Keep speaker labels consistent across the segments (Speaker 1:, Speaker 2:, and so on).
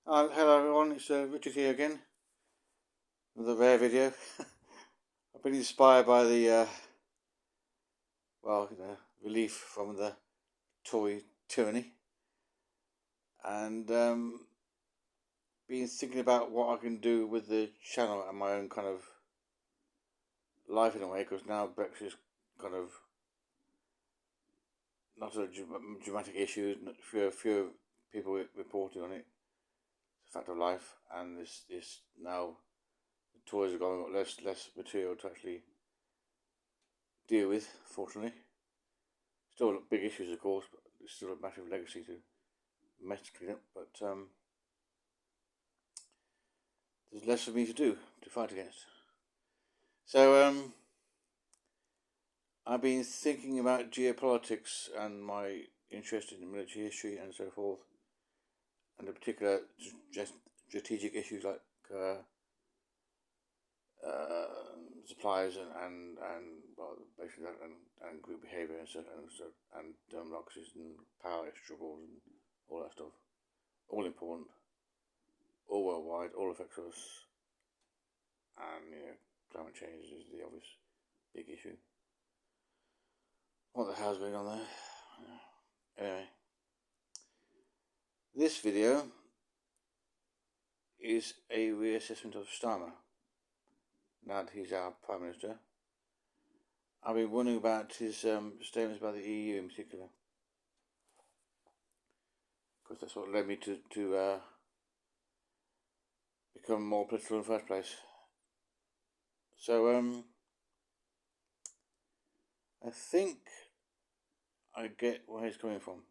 Speaker 1: Hello everyone, it's Richard here again with a rare video. I've been inspired by the, relief from the Tory tyranny and been thinking about what I can do with the channel and my own kind of life in a way, because now Brexit's kind of not a dramatic issue, fewer people reporting on it. It's a fact of life, and this now the Tories have got less material to actually deal with, fortunately. Still big issues, of course, but it's still a massive legacy to mess clean up. But there's less for me to do to fight against. So I've been thinking about geopolitics and my interest in military history and so forth, and in particular strategic issues like supplies and well, basically that and group behaviour and democracies and power struggles and all that stuff. All important, all worldwide, all affects us, and climate change is the obvious big issue. What the hell's going on there? Anyway, this video is a reassessment of Starmer. Now that he's our Prime Minister, I've been wondering about his statements about the EU in particular, because that's what led me to become more political in the first place. So I think I get where he's coming from,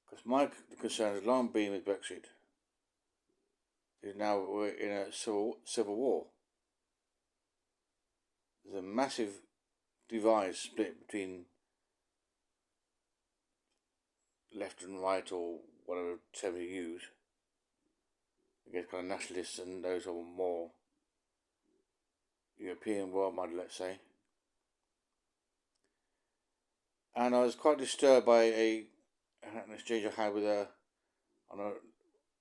Speaker 1: because my concern has long been with Brexit is now we're in a civil war. There's a massive divide split between left and right, or whatever term you use, against kind of nationalists and those who are more European world-minded, let's say. And I was quite disturbed by an exchange I had with on an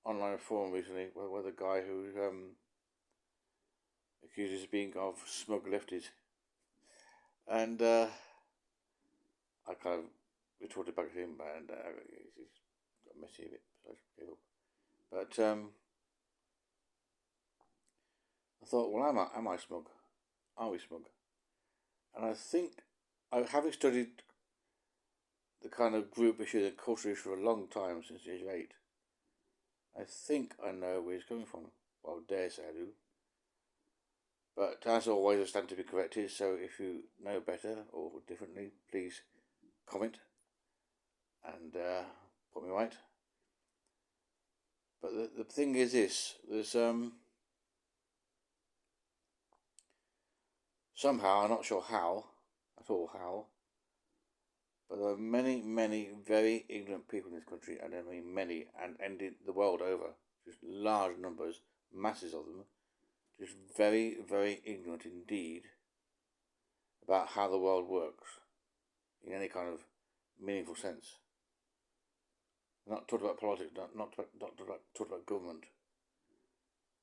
Speaker 1: online forum recently, with a guy who accuses being of smug lefties, and I kind of retorted back to him, and he's got messy a bit, but I thought, well, am I smug? Are we smug? And I think, having studied the kind of group issue, the culture issue for a long time, since the age of 8, I think I know where he's coming from. Well, I dare say I do. But as always, I stand to be corrected, so if you know better or differently, please comment and put me right. But the thing is this, there's somehow, I'm not sure how, but there are many, many very ignorant people in this country, and I mean many, and in the world over, just large numbers, masses of them, just very, very ignorant indeed about how the world works in any kind of meaningful sense. I'm not talking about politics, not talking about government,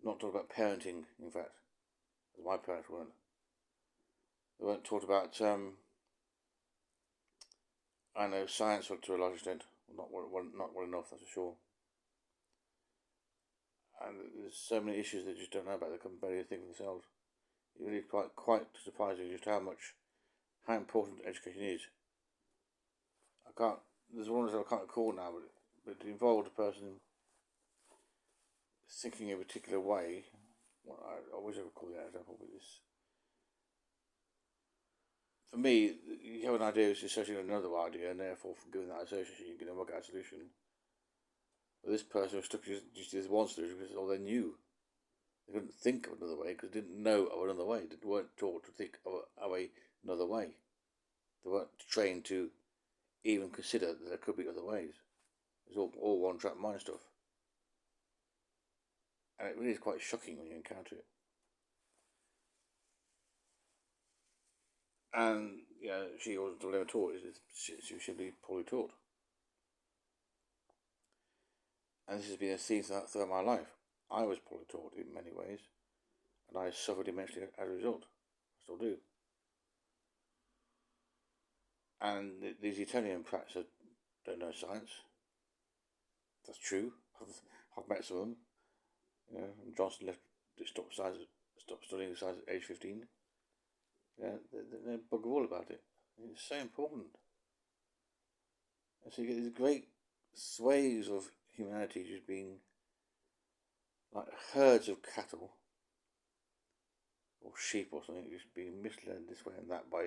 Speaker 1: not talking about parenting, in fact, as my parents weren't. They weren't taught about I know science to a large extent, not well enough, that's for sure. And there's so many issues they just don't know about. They can barely think for themselves. It really quite surprising just how important education is. There's one that I can't recall now, but it involved a person thinking a particular way. Well, I wish I could call that example, but this, for me, you have an idea, it's associating another idea, and therefore, from given that association, you're going to work out a solution. But this person was stuck to just this one solution because all they knew. They couldn't think of another way because they didn't know of another way. They weren't taught to think of another way. They weren't trained to even consider that there could be other ways. It's all one-track mind stuff. And it really is quite shocking when you encounter it. And she wasn't ever taught. She should be poorly taught. And this has been a theme throughout my life. I was poorly taught in many ways, and I suffered immensely as a result. I still do. And these Italian practices don't know science. That's true. I've met some of them. You know, and Johnson stopped studying science at age 15. Yeah, they bugger all about it. It's so important. And so you get these great swathes of humanity just being like herds of cattle or sheep or something, just being misled this way and that by,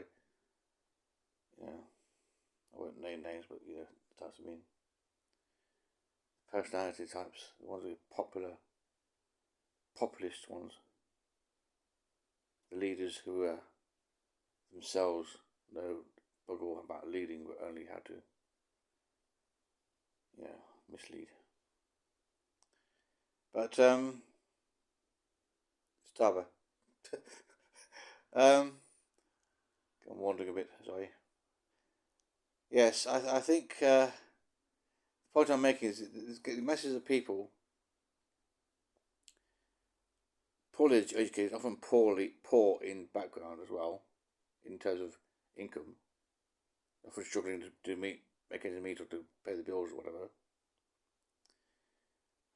Speaker 1: you know, I won't name names, but you know the types I mean. Personality types, the ones with populist ones, the leaders who themselves know bugger all about leading, but only how to, mislead. But Starmer. I'm wandering a bit. Sorry. Yes, I think the point I'm making is the messages of people poorly educated, often poor in background as well, in terms of income, often struggling to make ends meet or to pay the bills or whatever.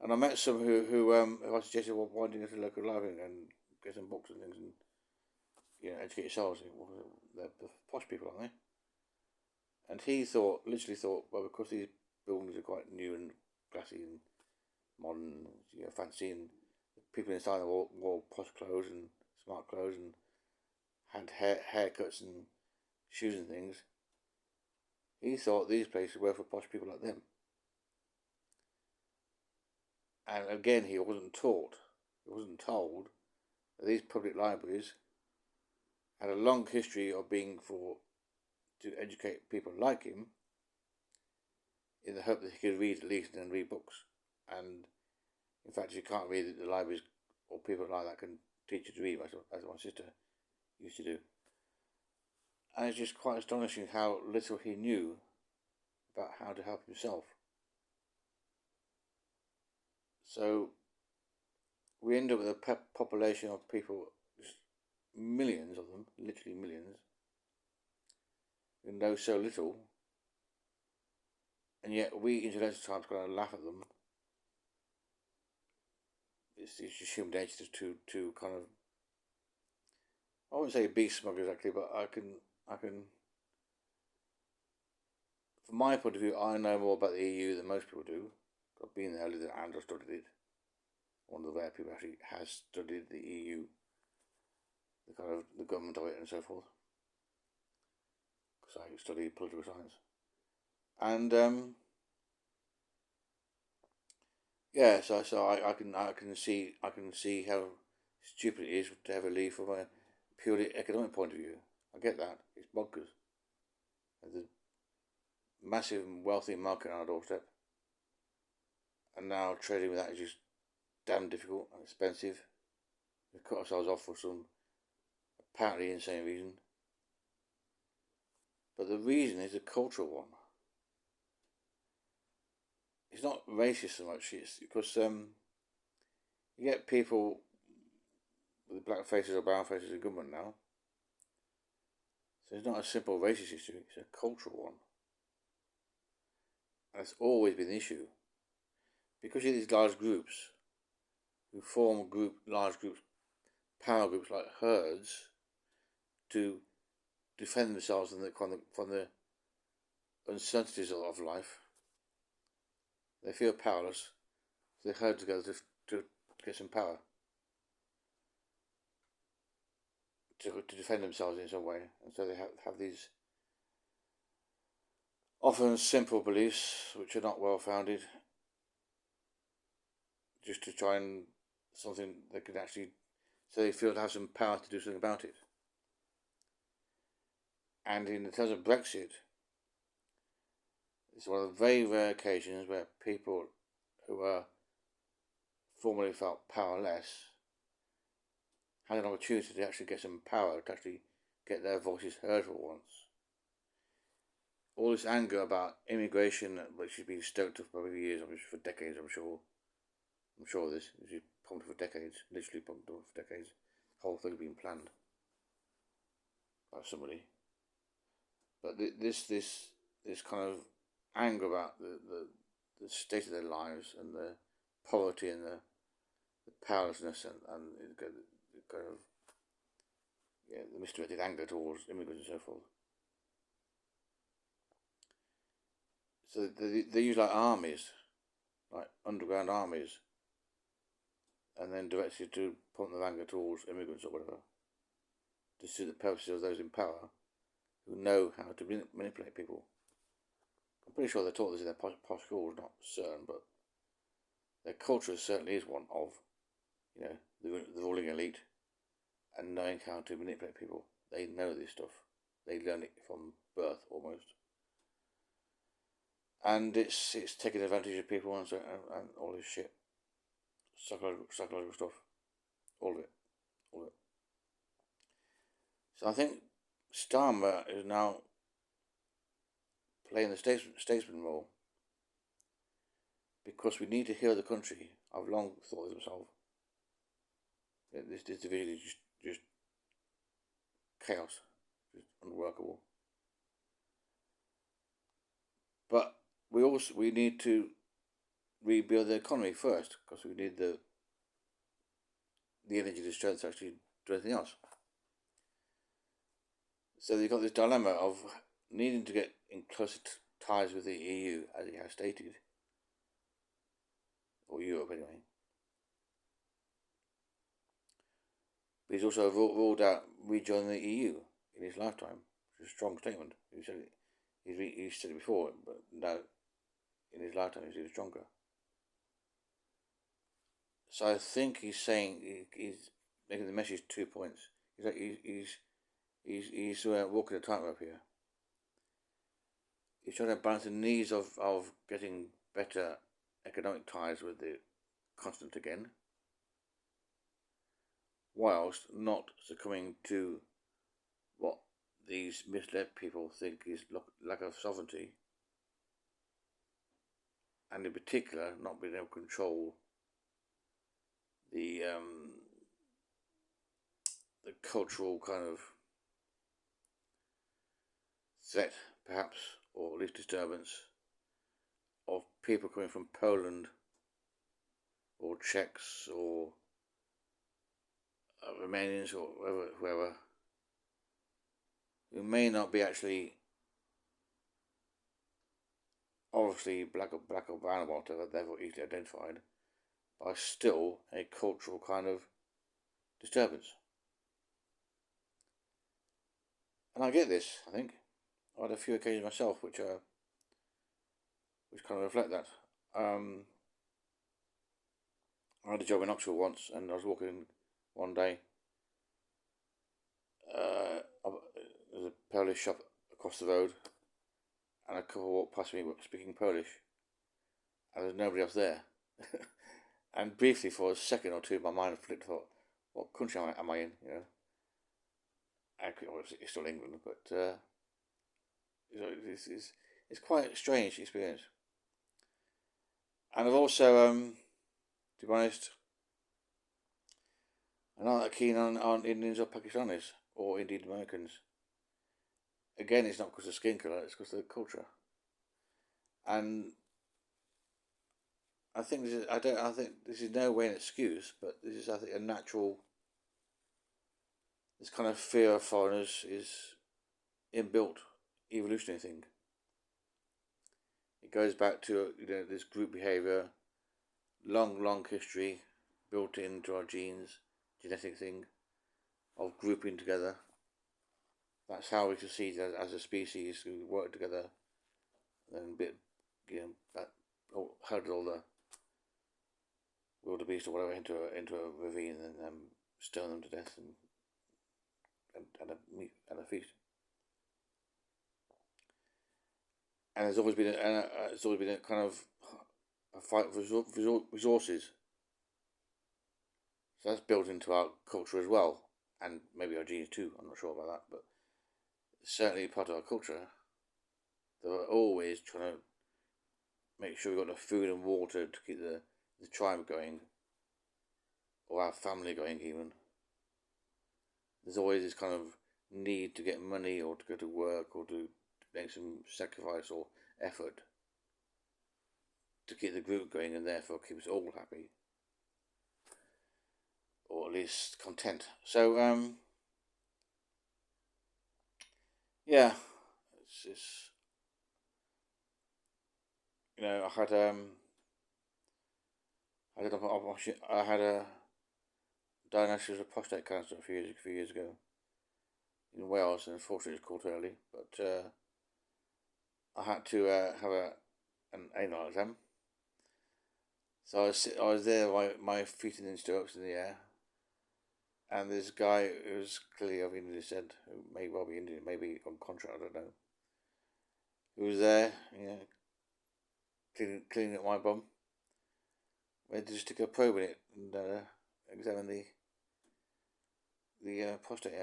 Speaker 1: And I met some who I suggested, well, why don't you go to the local library and get some books and things and educate yourselves. Well, they're posh people, aren't they? And he literally thought, well, because these buildings are quite new and classy and modern, fancy, and people inside wore posh clothes and smart clothes and had haircuts and shoes and things. He thought these places were for posh people like them. And again, he wasn't told that these public libraries had a long history of being to educate people like him, in the hope that he could read at least and read books. And in fact, if you can't read it, the libraries or people like that can teach you to read, as my sister used to do. And it's just quite astonishing how little he knew about how to help himself. So we end up with a population of people, just millions of them, literally millions, who know so little, and yet we intellectual types kind of laugh at them. It's just human nature to kind of, I wouldn't say beast smug exactly, but I can, from my point of view, I know more about the EU than most people do. I've been there, lived it, and I've studied it. One of the rare people actually has studied the EU, the kind of the government of it and so forth. Because I studied political science, and so I can see how stupid it is to ever leave from a purely economic point of view. I get that, it's bonkers. There's a massive wealthy market on our doorstep, and now trading with that is just damn difficult and expensive. We cut ourselves off for some apparently insane reason, but the reason is a cultural one. It's not racist so much. It's because you get people with black faces or brown faces in government now. So it's not a simple racist issue, it's a cultural one. And it's always been an issue. Because you have these large groups who form large groups, power groups like herds, to defend themselves from the uncertainties of life. They feel powerless, so they herd together to get some power. To defend themselves in some way, and so they have these often simple beliefs which are not well founded, just to try and something they could actually, so they feel to have some power to do something about it. And in terms of Brexit, it's one of the very rare occasions where people who formerly felt powerless had an opportunity to actually get some power, to actually get their voices heard for once. all this anger about immigration, which has been stoked up for years, for decades, I'm sure. I'm sure this has pumped for decades, literally pumped for decades. The whole thing being planned by somebody. But this kind of anger about the state of their lives and the poverty and the powerlessness and kind of the misdirected anger towards immigrants and so forth. So they use like armies, like underground armies, and then direct you to pump their anger towards immigrants or whatever, to suit the purposes of those in power who know how to manipulate people. I'm pretty sure they're taught this in their posh schools, not certain, but their culture certainly is one of, the ruling elite and knowing how to manipulate people. They know this stuff. They learn it from birth almost. And it's taking advantage of people and all this shit. Psychological stuff. All of it. So I think Starmer is now playing the statesman role because we need to heal the country. I've long thought this myself. This division is just chaos, just unworkable. But we need to rebuild the economy first because we need the energy, the strength to actually do anything else. So you've got this dilemma of needing to get in closer ties with the EU, as he has stated, or Europe anyway. But he's also ruled out rejoining the EU in his lifetime, which is a strong statement. He said it before, but now in his lifetime he's even stronger. So I think he's saying he's making the message 2 points. He's walking a tightrope here. He's trying to balance the needs of getting better economic ties with the continent again, whilst not succumbing to what these misled people think is lack of sovereignty, and in particular not being able to control the cultural kind of threat, perhaps, or at least disturbance, of people coming from Poland or Czechs or Romanians or whoever, who may not be actually obviously black or brown or whatever, therefore easily identified, but still a cultural kind of disturbance. And I get this, I think. I had a few occasions myself which kind of reflect that. I had a job in Oxford once, and I was walking one day. There's a Polish shop across the road, and a couple walked past me speaking Polish, and there's nobody else there. And briefly, for a second or two, my mind flipped. Thought, what country am I in? It's still England, but it's quite a strange experience. And I've also, to be honest, I'm not that keen on Indians or Pakistanis, or indeed Americans. Again, it's not because of skin colour, it's because of the culture. And I think this is no way an excuse, but this is, I think, a natural. This kind of fear of foreigners is inbuilt evolutionary thing. It goes back to this group behaviour, long history built into our genes, genetic thing of grouping together. That's how we succeed as a species. We work together, and herded all the wildebeest or whatever into a ravine and stone them to death and a feast. And there's always been a kind of a fight for resources. So that's built into our culture as well, and maybe our genes too. I'm not sure about that, but it's certainly part of our culture They're always trying to make sure we've got enough food and water to keep the tribe going, or our family going even. There's always this kind of need to get money or to go to work or to make some sacrifice or effort to keep the group going, and therefore keep us all happy, or at least content. So yeah, it's I had a diagnosis of prostate cancer a few years ago in Wales, and unfortunately it was caught early. But I had to have an anal exam. So I was there, my feet in the stirrups in the air, and this guy who was clearly of Indian descent, who may well be Indian, maybe on contract, I don't know, who was there, cleaning up my bum. We had to stick a probe in it and examine the prostate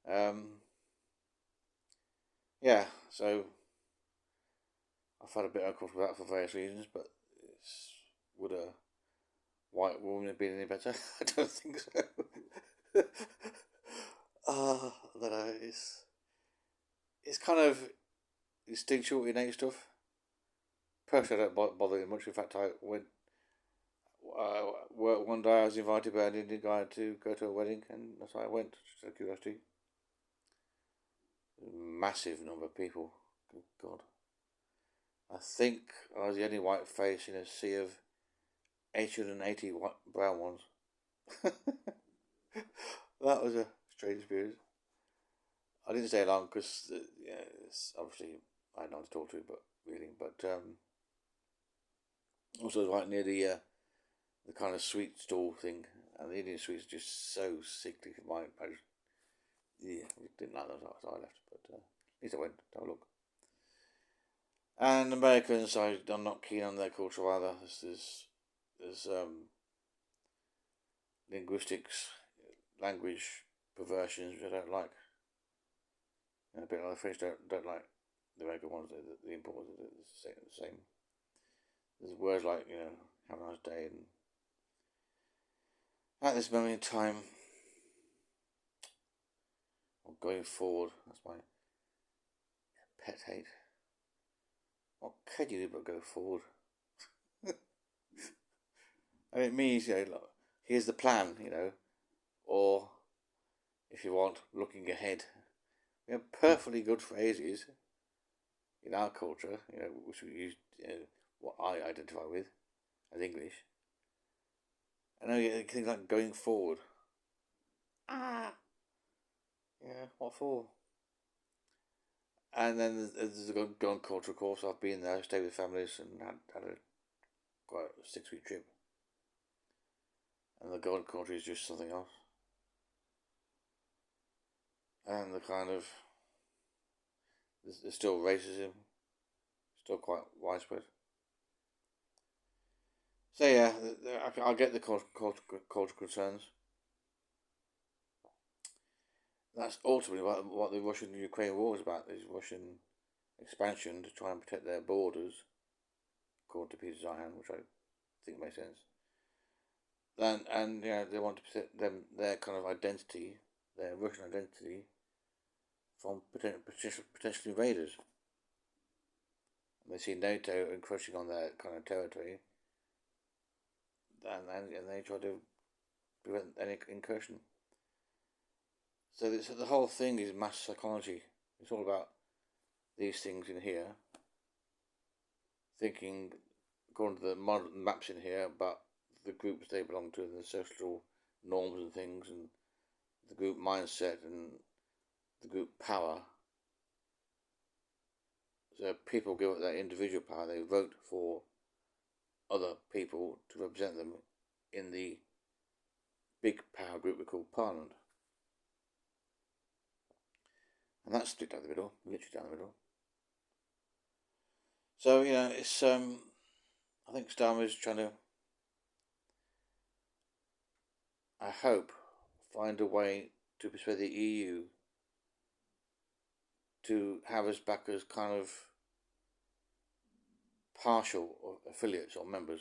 Speaker 1: area. Yeah, so I've had a bit uncomfortable with that for various reasons, but would a white woman have been any better? I don't think so. I don't know. It's kind of instinctual, innate stuff. Personally, I don't bother it much. In fact, I went one day. I was invited by an Indian guy to go to a wedding, and that's why I went. Just out of curiosity. Massive number of people. Good God. I think I was the only white face in a sea of 880 brown ones. That was a strange experience. I didn't stay long because it's obviously I had no one to talk to, but also it was right near the kind of sweet stall thing, and the Indian sweets are just so sickly for mine. I didn't like those, so I left. But at least I went to have a look. And Americans, I'm not keen on their culture either. There's linguistics, language perversions which I don't like. A bit like the French don't like the American ones. The importers are the same. There's words like have a nice day, and at this moment in time, or going forward, that's my pet hate. What can you do but go forward? And it means, look, here's the plan, or if you want, looking ahead. We have perfectly good phrases in our culture, which we use, what I identify with as English. I know things like going forward. Yeah, what for? And then there's a gone culture course. I've been there, stayed with families, and had a quite a 6-week trip. And the golden culture is just something else. And the kind of there's still racism, still quite widespread. So yeah, I get the cultural concerns. That's ultimately what the Russian-Ukraine war is about. Is Russian expansion to try and protect their borders, according to Peter Zeihan, which I think makes sense. And they want to protect their kind of identity, their Russian identity, from potential invaders. And they see NATO encroaching on their kind of territory, and they try to prevent any incursion. So the whole thing is mass psychology. It's all about these things in here, thinking according to the modern maps in here about the groups they belong to and the social norms and things and the group mindset and the group power. So people give up their individual power. They vote for other people to represent them in the big power group we call Parliament. And that's split down the middle, literally down the middle. So, it's, I think Starmer's trying to, I hope, find a way to persuade the EU to have us back as kind of partial or affiliates or members.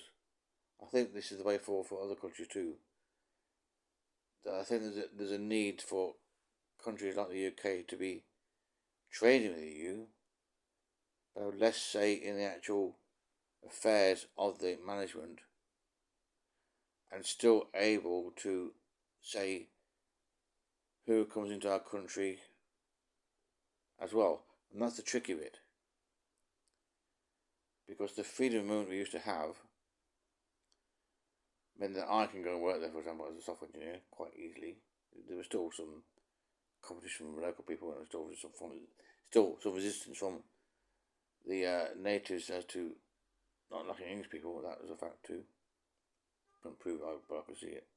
Speaker 1: I think this is the way forward for other countries too. I think there's a need for countries like the UK to be trading with the EU, but less say in the actual affairs of the management, and still able to say who comes into our country as well. And that's the tricky bit, because the freedom of movement we used to have meant that I can go and work there, for example, as a software engineer quite easily. There was still some competition from local people, and there was still some resistance from the natives as to not liking English people. That was a fact too. Couldn't prove it, but I could see it.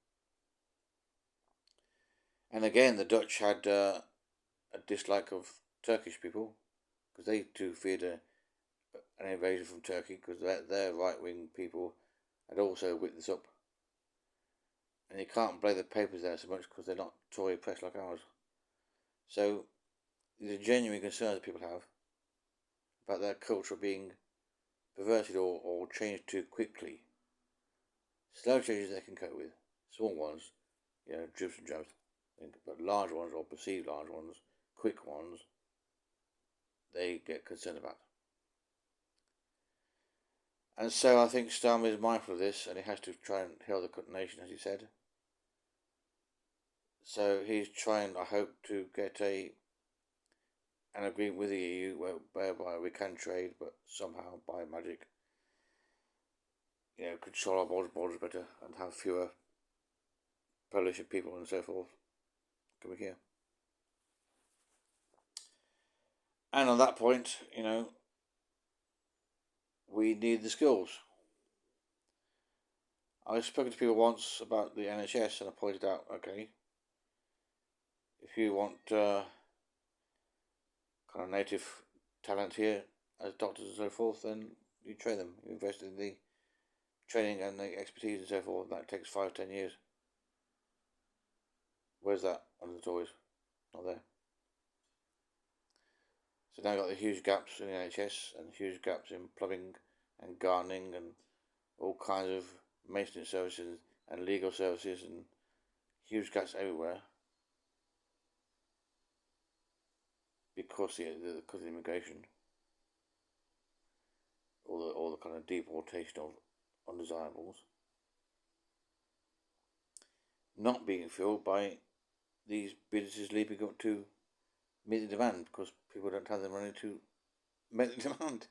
Speaker 1: And again, the Dutch had a dislike of Turkish people, because they too feared an invasion from Turkey, because their right-wing people had also whipped this up. And you can't blame the papers there so much, because they're not Tory press like ours. So these are genuine concerns that people have about their culture being perverted or changed too quickly. Slow changes they can cope with. Small ones, dribs and drabs. But large ones, or perceived large ones, quick ones, they get concerned about. And so I think Starmer is mindful of this, and he has to try and heal the nation, as he said. So he's trying, I hope, to get an agreement with the EU whereby we can trade, but somehow by magic, control our borders better and have fewer Polish people and so forth coming here. And on that point, we need the skills. I've spoken to people once about the NHS, and I pointed out, okay, if you want kind of native talent here as doctors and so forth, then you train them. You invest in the training and the expertise and so forth. That takes 5-10 years. Where's that under the Tories? Not there. So now you've got the huge gaps in the NHS and huge gaps in plumbing and gardening and all kinds of maintenance services and legal services, and huge gaps everywhere because of the immigration, all the kind of deportation of undesirables, not being filled by these businesses leaping up to meet the demand, because people don't have the money to meet the demand.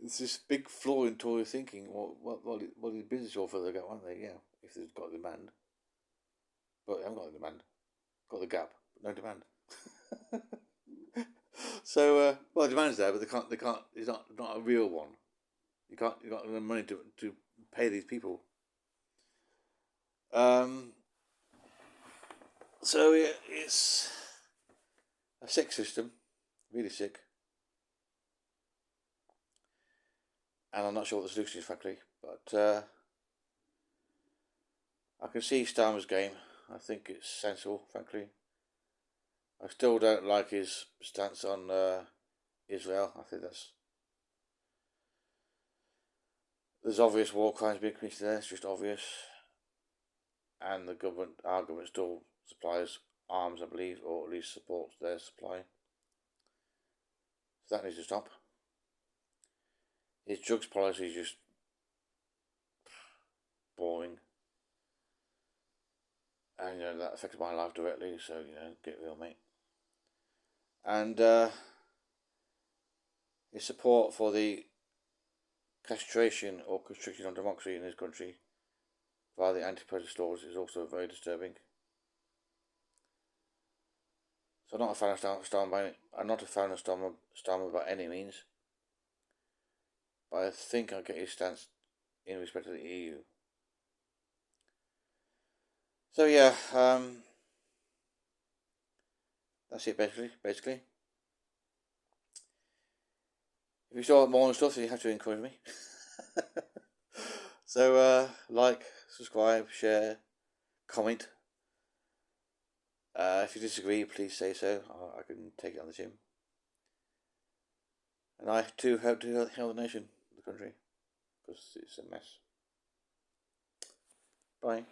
Speaker 1: It's this big flaw in Tory thinking. What is business offer they go, aren't they? Yeah, if they've got demand, but they haven't got the demand. Got the gap, but no demand. So, the demand's there, but they can't. It's not a real one. You got the money to pay these people. So it's a sick system, really sick. And I'm not sure what the solution is, frankly, but I can see Starmer's game. I think it's sensible, frankly. I still don't like his stance on Israel. I think there's obvious war crimes being committed there. It's just obvious, and our government still supplies arms, I believe, or at least supports their supply. So that needs to stop. His drugs policy is just boring, and that affects my life directly. So get real, mate. And his support for the castration or constriction on democracy in this country via the anti-protest laws is also very disturbing. So I'm not a fan of Starmer. I'm not a fan of Starmer by any means. But I think I get his stance in respect to the EU. So yeah, that's it basically. If you saw more and stuff, you have to encourage me. So like, subscribe, share, comment. If you disagree, please say so. I can take it on the chin. And I too hope to help the nation, the country, because it's a mess. Bye.